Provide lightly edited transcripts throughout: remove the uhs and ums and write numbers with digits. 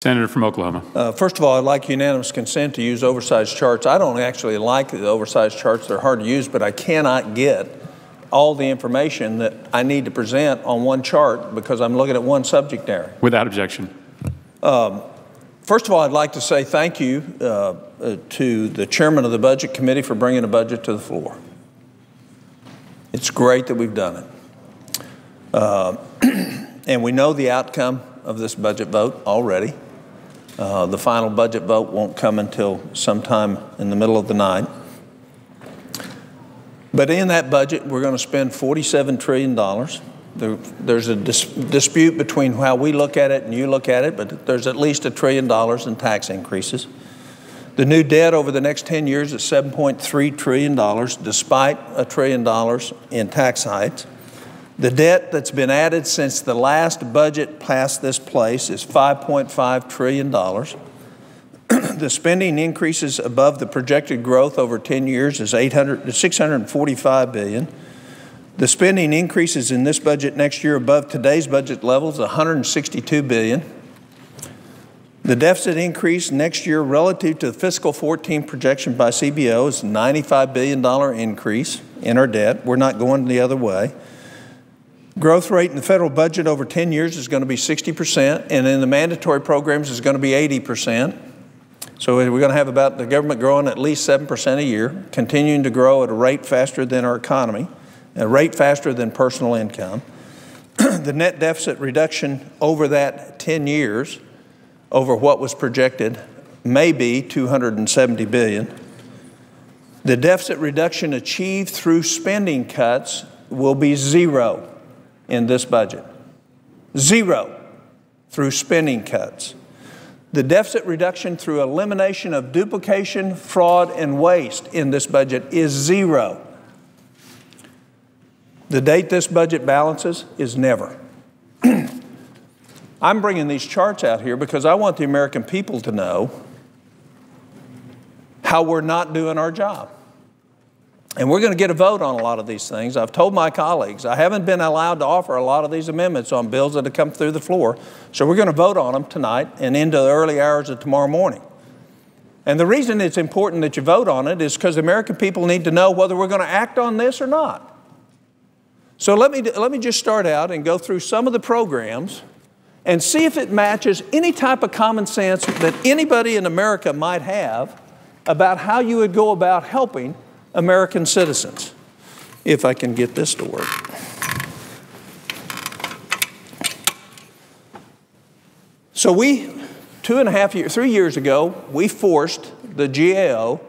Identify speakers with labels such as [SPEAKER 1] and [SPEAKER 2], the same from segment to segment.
[SPEAKER 1] Senator from Oklahoma.
[SPEAKER 2] First of all, I'd like unanimous consent to use oversized charts. I don't actually like the oversized charts. They're hard to use, but I cannot get all the information that I need to present on one chart because I'm looking at one subject area.
[SPEAKER 1] Without objection.
[SPEAKER 2] First of all, I'd like to say thank you to the chairman of the Budget Committee for bringing a budget to the floor. It's great that we've done it. And we know the outcome of this budget vote already. The final budget vote won't come until sometime in the middle of the night. But in that budget, we're going to spend $47 trillion. There's a dispute between how we look at it and you look at it, but there's at least $1 trillion in tax increases. The new debt over the next 10 years is $7.3 trillion, despite $1 trillion in tax hikes. The debt that's been added since the last budget passed this place is $5.5 trillion. The spending increases above the projected growth over 10 years is $645 billion. The spending increases in this budget next year above today's budget levels, $162 billion. The deficit increase next year relative to the fiscal 14 projection by CBO is a $95 billion increase in our debt. We're not going the other way. Growth rate in the federal budget over 10 years is going to be 60%, and in the mandatory programs is going to be 80%. So we're going to have about the government growing at least 7% a year, continuing to grow at a rate faster than our economy, a rate faster than personal income. The net deficit reduction over that 10 years, over what was projected, may be $270 billion. The deficit reduction achieved through spending cuts will be zero in this budget. Zero through spending cuts. The deficit reduction through elimination of duplication, fraud, and waste in this budget is zero. The date this budget balances is never. I'm bringing these charts out here because I want the American people to know how we're not doing our job. And we're going to get a vote on a lot of these things. I've told my colleagues I haven't been allowed to offer a lot of these amendments on bills that have come through the floor. So we're going to vote on them tonight and into the early hours of tomorrow morning. And the reason it's important that you vote on it is because the American people need to know whether we're going to act on this or not. So let me just start out and go through some of the programs and see if it matches any type of common sense that anybody in America might have about how you would go about helping American citizens, if I can get this to work. So 3 years ago, we forced the GAO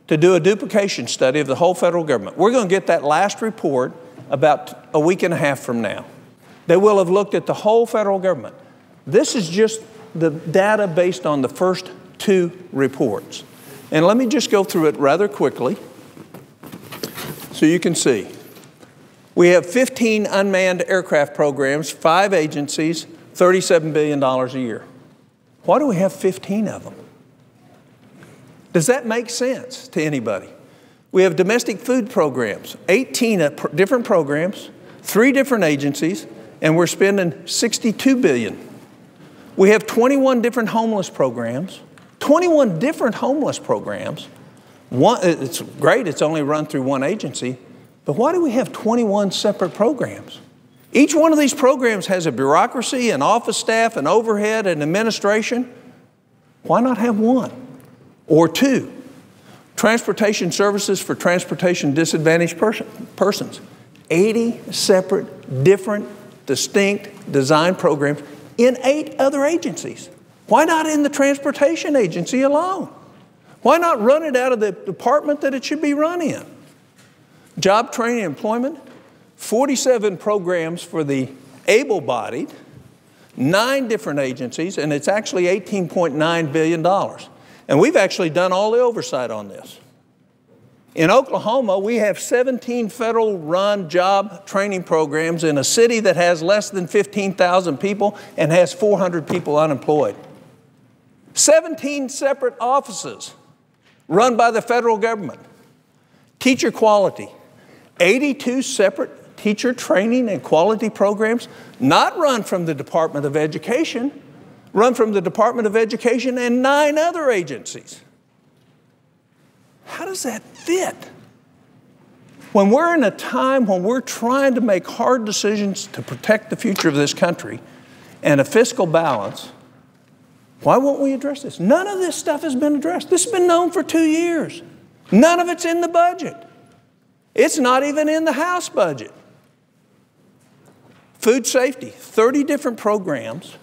[SPEAKER 2] to do a duplication study of the whole federal government. We're going to get that last report about a week and a half from now. They will have looked at the whole federal government. This is just the data based on the first 2 reports. And let me just go through it rather quickly, so you can see. We have 15 unmanned aircraft programs, 5 agencies, $37 billion a year. Why do we have 15 of them? Does that make sense to anybody? We have domestic food programs, 18 different programs, 3 different agencies, and we're spending $62 billion. We have 21 different homeless programs, 21 different homeless programs. It's great, it's only run through one agency, but why do we have 21 separate programs? Each one of these programs has a bureaucracy, an office staff, an overhead, an administration. Why not have 1 or 2? Transportation services for transportation disadvantaged persons. 80 separate, different, distinct design programs in 8 other agencies. Why not in the transportation agency alone? Why not run it out of the department that it should be run in? Job training and employment, 47 programs for the able-bodied, 9 different agencies, and it's actually $18.9 billion. And we've actually done all the oversight on this. In Oklahoma, we have 17 federal-run job training programs in a city that has less than 15,000 people and has 400 people unemployed. 17 separate offices run by the federal government. Teacher quality, 82 separate teacher training and quality programs, not run from the Department of Education, run from the Department of Education and 9 other agencies. How does that fit? When we're in a time when we're trying to make hard decisions to protect the future of this country and a fiscal balance, why won't we address this? None of this stuff has been addressed. This has been known for 2 years. None of it's in the budget. It's not even in the House budget. Food safety, 30 different programs,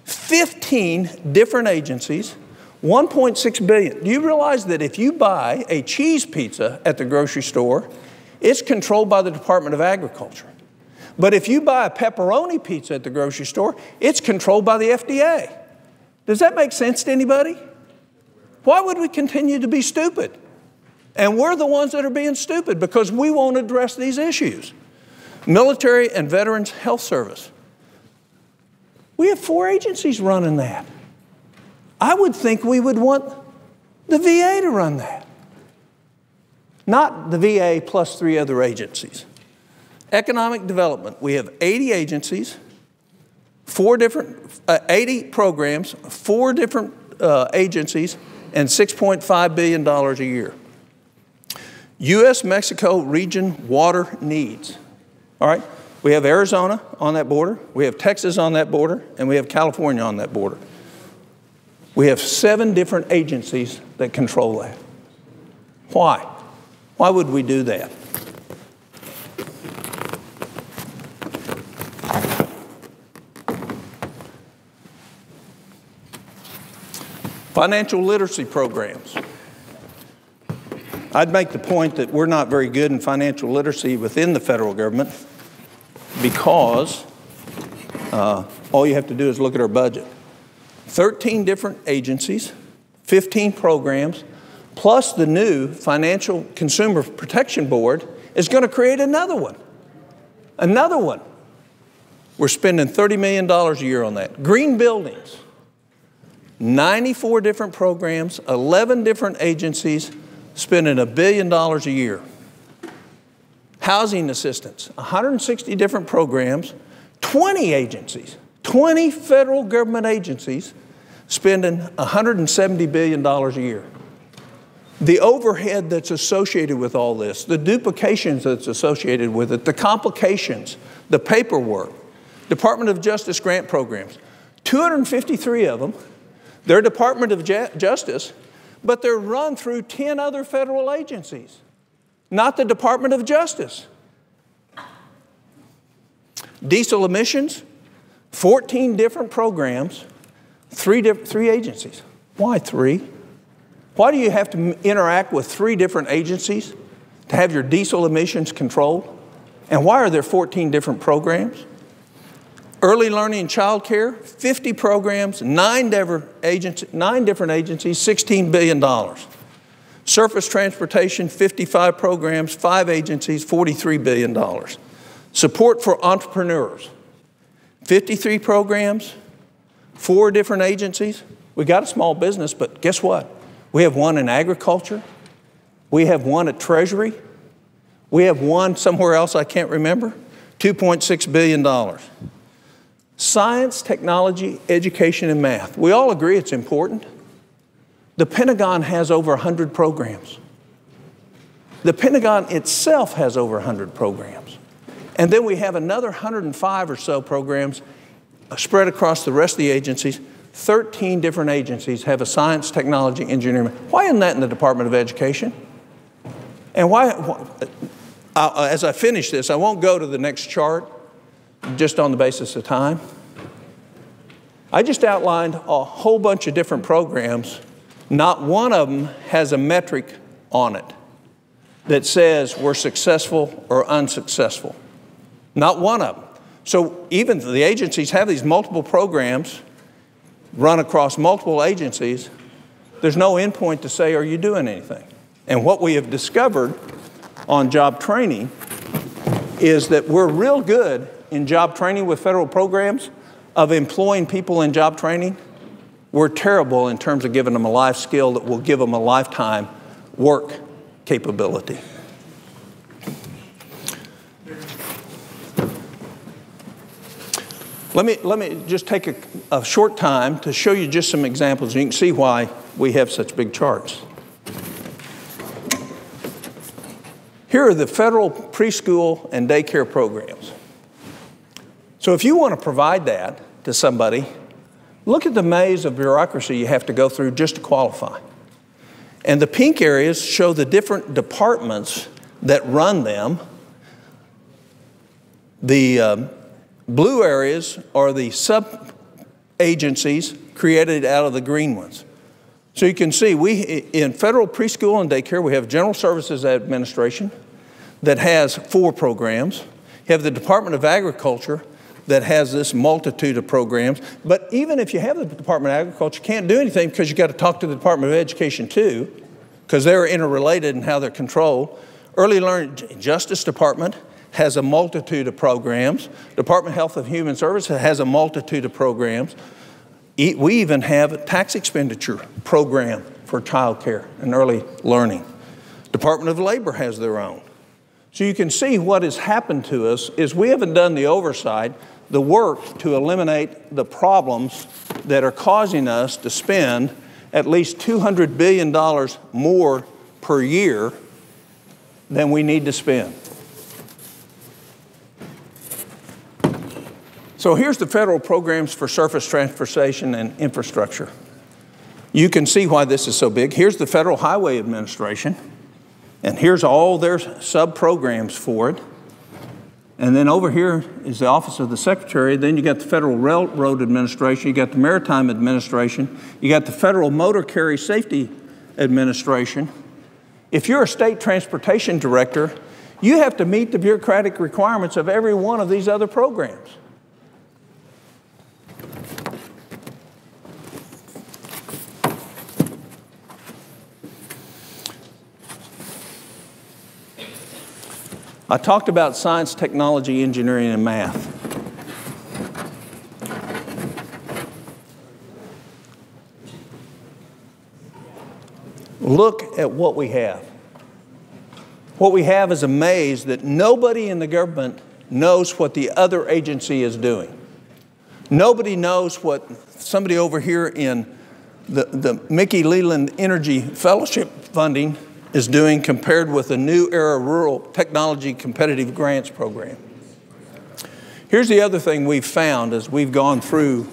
[SPEAKER 2] 15 different agencies, 1.6 billion. Do you realize that if you buy a cheese pizza at the grocery store, it's controlled by the Department of Agriculture? But if you buy a pepperoni pizza at the grocery store, it's controlled by the FDA. Does that make sense to anybody? Why would we continue to be stupid? And we're the ones that are being stupid because we won't address these issues. Military and Veterans Health Service. We have 4 agencies running that. I would think we would want the VA to run that. Not the VA plus 3 other agencies. Economic development, we have 80 agencies, 80 programs, 4 different agencies, and $6.5 billion a year. U.S.-Mexico region water needs. All right, we have Arizona on that border, we have Texas on that border, and we have California on that border. We have 7 different agencies that control that. Why? Why would we do that? Financial literacy programs. I'd make the point that we're not very good in financial literacy within the federal government because all you have to do is look at our budget. 13 different agencies, 15 programs, plus the new Financial Consumer Protection Board is going to create another one. Another one. We're spending $30 million a year on that. Green buildings. 94 different programs, 11 different agencies, spending $1 billion a year. Housing assistance, 160 different programs, 20 agencies, 20 federal government agencies, spending $170 billion a year. The overhead that's associated with all this, the duplications that's associated with it, the complications, the paperwork, Department of Justice grant programs, 253 of them. They're Department of Justice, but they're run through 10 other federal agencies, not the Department of Justice. Diesel emissions, 14 different programs, 3 agencies. Why 3? Why do you have to interact with 3 different agencies to have your diesel emissions controlled? And why are there 14 different programs? Early learning and child care, 50 programs, 9 different agencies, $16 billion. Surface transportation, 55 programs, 5 agencies, $43 billion. Support for entrepreneurs, 53 programs, 4 different agencies. We got a small business, but guess what? We have one in agriculture. We have one at Treasury. We have one somewhere else I can't remember, $2.6 billion. Science, technology, education, and math. We all agree it's important. The Pentagon has over 100 programs. The Pentagon itself has over 100 programs. And then we have another 105 or so programs spread across the rest of the agencies. 13 different agencies have a science, technology, engineering. Why isn't that in the Department of Education? And as I finish this, I won't go to the next chart, just on the basis of time. I just outlined a whole bunch of different programs. Not one of them has a metric on it that says we're successful or unsuccessful. Not one of them. So even the agencies have these multiple programs run across multiple agencies. There's no endpoint to say, are you doing anything? And what we have discovered on job training is that we're real good in job training with federal programs of employing people in job training. We're terrible in terms of giving them a life skill that will give them a lifetime work capability. Let me just take a short time to show you just some examples. You can see why we have such big charts. Here are the federal preschool and daycare programs. So if you want to provide that to somebody, look at the maze of bureaucracy you have to go through just to qualify. And the pink areas show the different departments that run them. The blue areas are the sub-agencies created out of the green ones. So you can see, in federal preschool and daycare, we have General Services Administration that has 4 programs. You have the Department of Agriculture that has this multitude of programs. But even if you have the Department of Agriculture, you can't do anything because you've got to talk to the Department of Education too, because they're interrelated in how they're controlled. Early Learning Justice Department has a multitude of programs. Department of Health and Human Services has a multitude of programs. We even have a tax expenditure program for child care and early learning. Department of Labor has their own. So you can see what has happened to us is we haven't done the oversight, the work to eliminate the problems that are causing us to spend at least $200 billion more per year than we need to spend. So here's the federal programs for surface transportation and infrastructure. You can see why this is so big. Here's the Federal Highway Administration, and here's all their sub-programs for it. And then over here is the Office of the Secretary. Then you got the Federal Railroad Administration, you got the Maritime Administration, you got the Federal Motor Carrier Safety Administration. If you're a state transportation director, you have to meet the bureaucratic requirements of every one of these other programs. I talked about science, technology, engineering, and math. Look at what we have. What we have is a maze that nobody in the government knows what the other agency is doing. Nobody knows what somebody over here in the Mickey Leland Energy Fellowship funding is doing compared with the New Era Rural Technology Competitive Grants Program. Here's the other thing we've found as we've gone through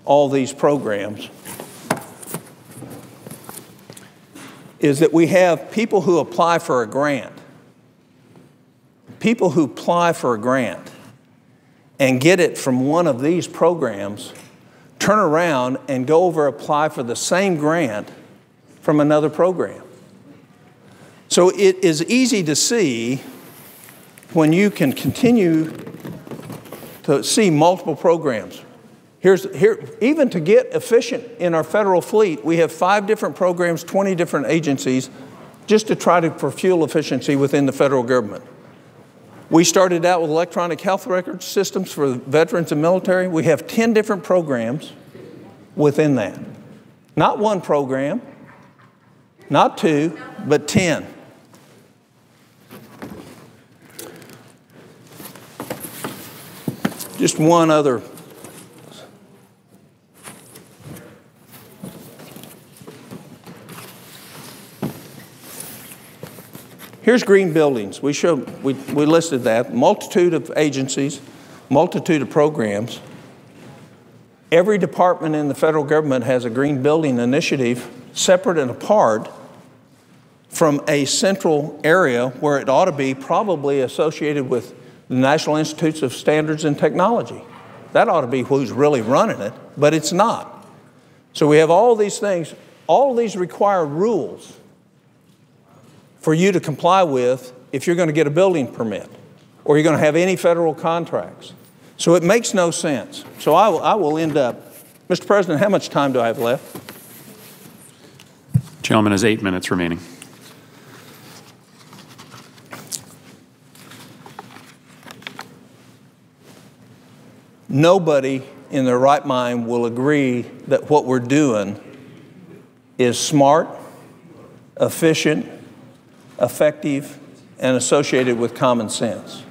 [SPEAKER 2] all these programs, is that we have people who apply for a grant. People who apply for a grant and get it from one of these programs, turn around and go over apply for the same grant from another program. So it is easy to see when you can continue to see multiple programs. Even to get efficient in our federal fleet, we have 5 different programs, 20 different agencies, just to try for fuel efficiency within the federal government. We started out with electronic health record systems for veterans and military. We have 10 different programs within that. Not one program, not 2, but 10. Just one other. Here's green buildings. We listed that. Multitude of agencies, multitude of programs. Every department in the federal government has a green building initiative separate and apart from a central area where it ought to be probably associated with the National Institutes of Standards and Technology. That ought to be who's really running it, but it's not. So we have all these things. All these require rules for you to comply with if you're going to get a building permit or you're going to have any federal contracts. So it makes no sense. So I will end up. Mr. President, how much time do I have left?
[SPEAKER 1] Gentleman has 8 minutes remaining.
[SPEAKER 2] Nobody in their right mind will agree that what we're doing is smart, efficient, effective, and associated with common sense.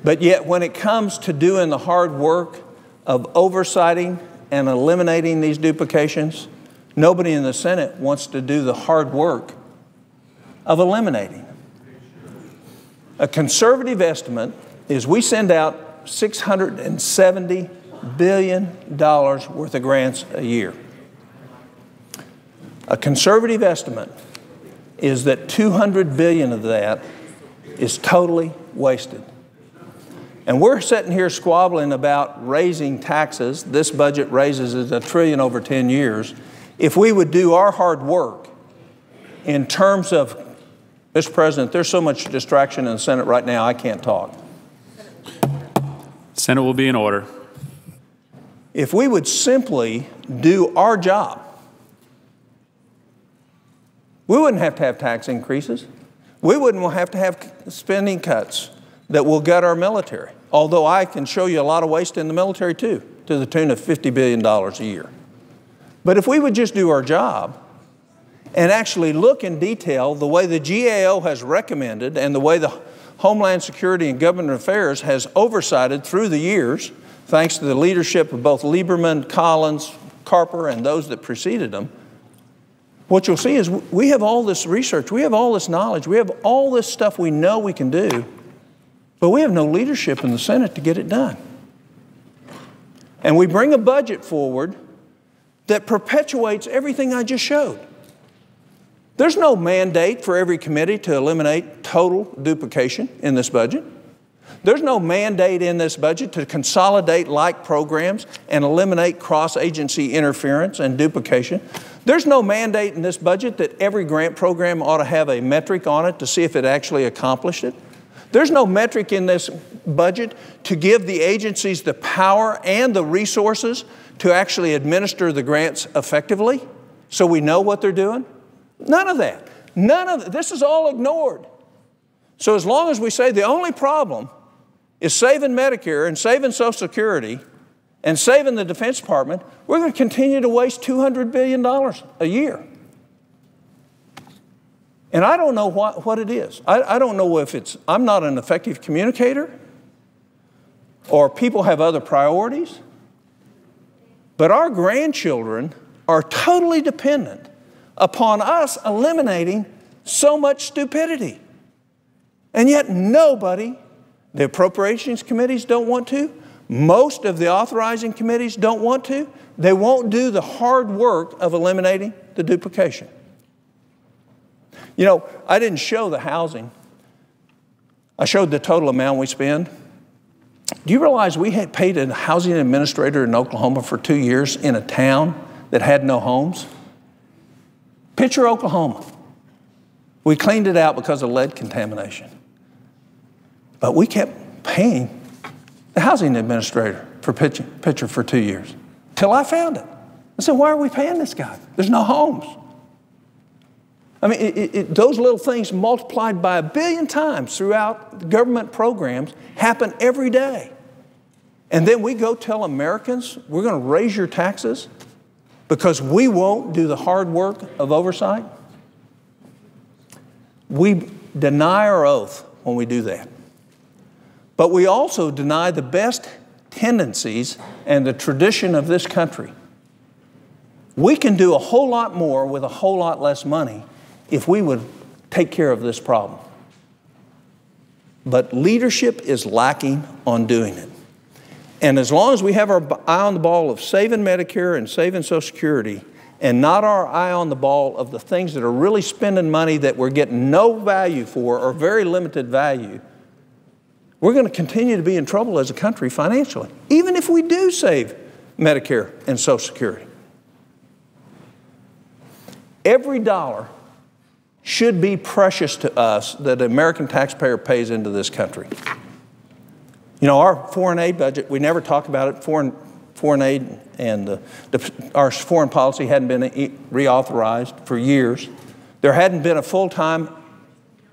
[SPEAKER 2] But yet when it comes to doing the hard work of oversighting and eliminating these duplications, nobody in the Senate wants to do the hard work of eliminating them. A conservative estimate is we send out $670 billion worth of grants a year. A conservative estimate is that $200 billion of that is totally wasted. And we're sitting here squabbling about raising taxes. This budget raises it $1 trillion over 10 years. If we would do our hard work in terms of, Mr. President, there's so much distraction in the Senate right now, I can't talk.
[SPEAKER 1] Senate will be in order.
[SPEAKER 2] If we would simply do our job, we wouldn't have to have tax increases. We wouldn't have to have spending cuts that will gut our military. Although I can show you a lot of waste in the military too, to the tune of $50 billion a year. But if we would just do our job and actually look in detail the way the GAO has recommended and the way the Homeland Security and Government Affairs has oversighted through the years, thanks to the leadership of both Lieberman, Collins, Carper, and those that preceded them, what you'll see is we have all this research, we have all this knowledge, we have all this stuff we know we can do, but we have no leadership in the Senate to get it done. And we bring a budget forward that perpetuates everything I just showed. There's no mandate for every committee to eliminate total duplication in this budget. There's no mandate in this budget to consolidate like programs and eliminate cross-agency interference and duplication. There's no mandate in this budget that every grant program ought to have a metric on it to see if it actually accomplished it. There's no metric in this budget to give the agencies the power and the resources to actually administer the grants effectively so we know what they're doing. None of that. None of that. This is all ignored. So as long as we say the only problem is saving Medicare and saving Social Security and saving the Defense Department, we're going to continue to waste $200 billion a year. And I don't know what it is. I don't know if it's, I'm not an effective communicator or people have other priorities, but our grandchildren are totally dependent upon us eliminating so much stupidity. And yet nobody, the appropriations committees don't want to, most of the authorizing committees don't want to, they won't do the hard work of eliminating the duplication. You know, I didn't show the housing. I showed the total amount we spend. Do you realize we had paid a housing administrator in Oklahoma for 2 years in a town that had no homes? Pitcher, Oklahoma. We cleaned it out because of lead contamination. But we kept paying the housing administrator for Pitcher for 2 years till I found it. I said, why are we paying this guy? There's no homes. I mean, those little things multiplied by 1 billion times throughout government programs happen every day. And then we go tell Americans we're going to raise your taxes because we won't do the hard work of oversight. We deny our oath when we do that. But we also deny the best tendencies and the tradition of this country. We can do a whole lot more with a whole lot less money if we would take care of this problem. But leadership is lacking on doing it. And as long as we have our eye on the ball of saving Medicare and saving Social Security and not our eye on the ball of the things that are really spending money that we're getting no value for or very limited value, we're going to continue to be in trouble as a country financially, even if we do save Medicare and Social Security. Every dollar should be precious to us that the American taxpayer pays into this country. You know, our foreign aid budget, we never talk about it. Foreign aid and our foreign policy hadn't been reauthorized for years. There hadn't been a full-time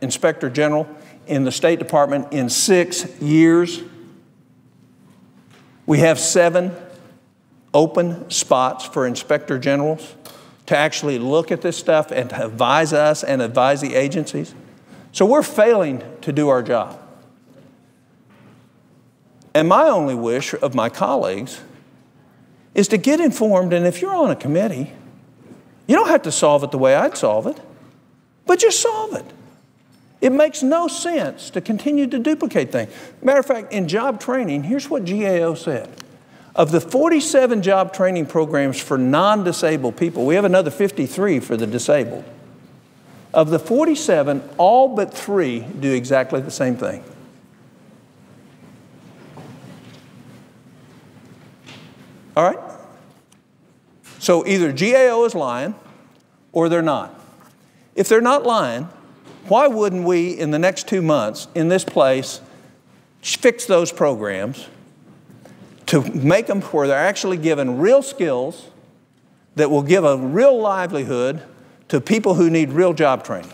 [SPEAKER 2] inspector general in the State Department in 6 years. We have 7 open spots for inspector generals to actually look at this stuff and to advise us and advise the agencies. So we're failing to do our job. And my only wish of my colleagues is to get informed, and if you're on a committee, you don't have to solve it the way I'd solve it, but just solve it. It makes no sense to continue to duplicate things. Matter of fact, in job training, here's what GAO said. Of the 47 job training programs for non-disabled people, we have another 53 for the disabled. Of the 47, all but 3 do exactly the same thing. All right? So either GAO is lying or they're not. If they're not lying, why wouldn't we, in the next 2 months, in this place, fix those programs to make them where they're actually given real skills that will give a real livelihood to people who need real job training?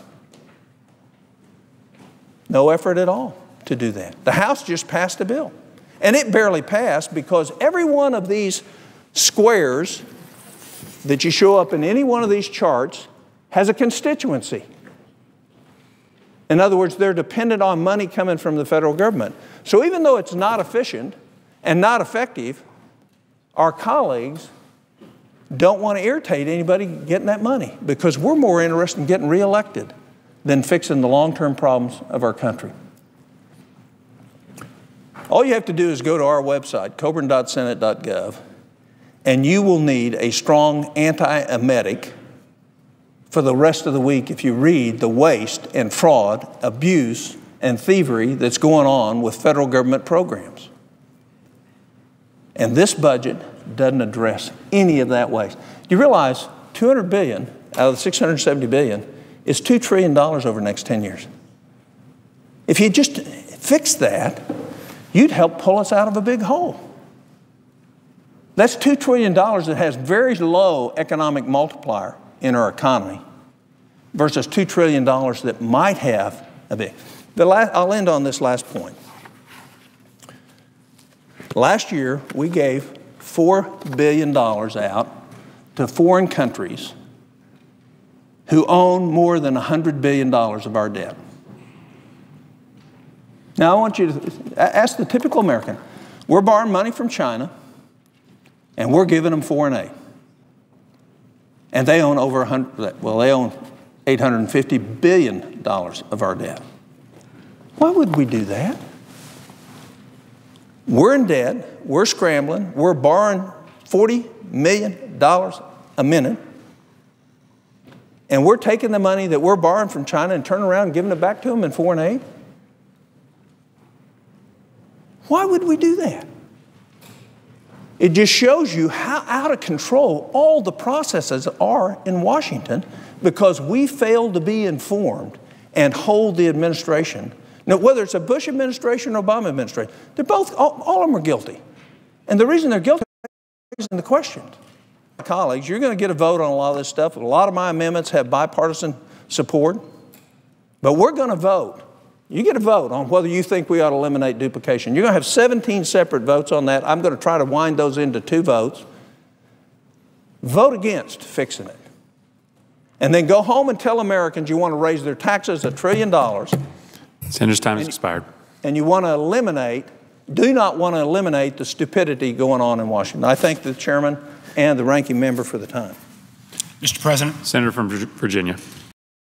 [SPEAKER 2] No effort at all to do that. The House just passed a bill. And it barely passed because every one of these squares that you show up in any one of these charts has a constituency. In other words, they're dependent on money coming from the federal government. So even though it's not efficient and not effective, our colleagues don't want to irritate anybody getting that money because we're more interested in getting reelected than fixing the long-term problems of our country. All you have to do is go to our website, coburn.senate.gov, and you will need a strong anti-emetic for the rest of the week if you read the waste and fraud, abuse, and thievery that's going on with federal government programs. And this budget doesn't address any of that waste. You realize $200 billion out of the $670 billion is $2 trillion over the next 10 years. If you just fix that, you'd help pull us out of a big hole. That's $2 trillion that has very low economic multiplier in our economy versus $2 trillion that might have a big. I'll end on this last point. Last year, we gave $4 billion out to foreign countries who own more than $100 billion of our debt. Now, I want you to ask the typical American. We're borrowing money from China, and we're giving them foreign aid. And they own over they own $850 billion of our debt. Why would we do that? We're in debt, we're scrambling, we're borrowing $40 million a minute, and we're taking the money that we're borrowing from China and turning around and giving it back to them in foreign aid? Why would we do that? It just shows you how out of control all the processes are in Washington because we failed to be informed and hold the administration. Now, whether it's a Bush administration or Obama administration, they're both, all of them are guilty. And the reason they're guilty is raising the questions. Colleagues, you're going to get a vote on a lot of this stuff. A lot of my amendments have bipartisan support. But we're going to vote. You get a vote on whether you think we ought to eliminate duplication. You're going to have 17 separate votes on that. I'm going to try to wind those into 2 votes. Vote against fixing it. And then go home and tell Americans you want to raise their taxes $1 trillion.
[SPEAKER 1] Senator's time has expired.
[SPEAKER 2] And you want to eliminate, do not want to eliminate the stupidity going on in Washington. I thank the chairman and the ranking member for the time.
[SPEAKER 3] Mr. President.
[SPEAKER 1] Senator from Virginia.